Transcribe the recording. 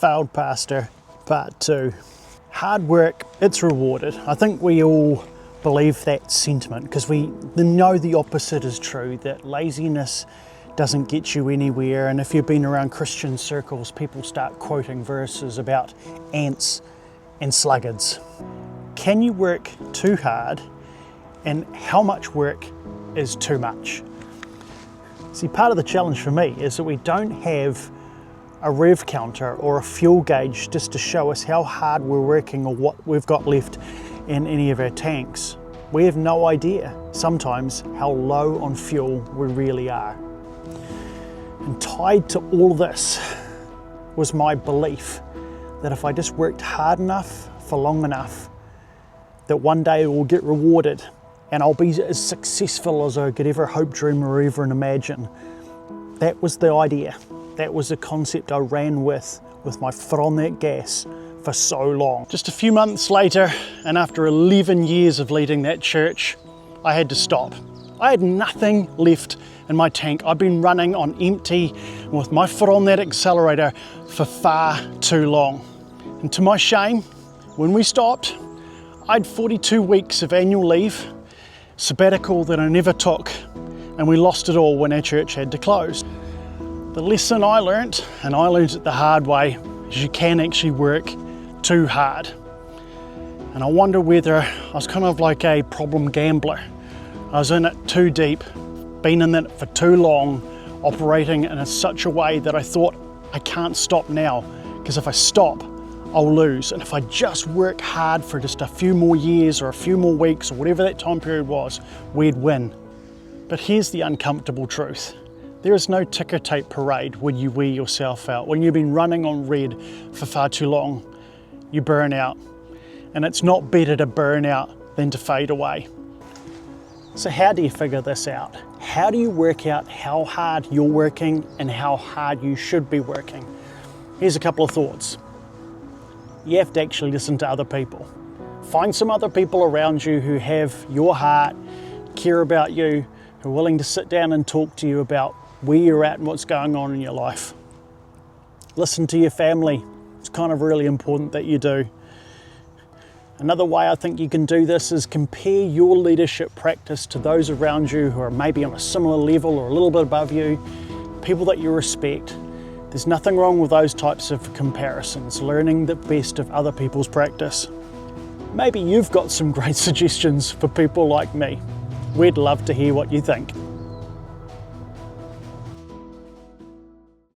Failed Pastor, Part 2. Hard work, it's rewarded. I think we all believe that sentiment because we know the opposite is true, that laziness doesn't get you anywhere. And if you've been around Christian circles, people start quoting verses about ants and sluggards. Can you work too hard, and how much work is too much? See, part of the challenge for me is that we don't have a rev counter or a fuel gauge just to show us how hard we're working or what we've got left in any of our tanks. We have no idea sometimes how low on fuel we really are. And tied to all this was my belief that if I just worked hard enough for long enough, that one day I will get rewarded and I'll be as successful as I could ever hope, dream, or even imagine. That was the idea. That was the concept I ran with my foot on that gas for so long. Just a few months later, and after 11 years of leading that church, I had to stop. I had nothing left in my tank. I'd been running on empty with my foot on that accelerator for far too long. And to my shame, when we stopped, I had 42 weeks of annual leave, sabbatical that I never took, and we lost it all when our church had to close. The lesson I learnt, and I learnt it the hard way, is you can actually work too hard. And I wonder whether I was kind of like a problem gambler. I was in it too deep, been in it for too long, operating in such a way that I thought I can't stop now, because if I stop, I'll lose. And if I just work hard for just a few more years or a few more weeks or whatever that time period was, we'd win. But here's the uncomfortable truth. There is no ticker tape parade when you wear yourself out. When you've been running on red for far too long, you burn out. And it's not better to burn out than to fade away. So how do you figure this out? How do you work out how hard you're working and how hard you should be working? Here's a couple of thoughts. You have to actually listen to other people. Find some other people around you who have your heart, care about you, who are willing to sit down and talk to you about where you're at and what's going on in your life. Listen to your family. It's kind of really important that you do. Another way I think you can do this is compare your leadership practice to those around you who are maybe on a similar level or a little bit above you, people that you respect. There's nothing wrong with those types of comparisons, learning the best of other people's practice. Maybe you've got some great suggestions for people like me. We'd love to hear what you think.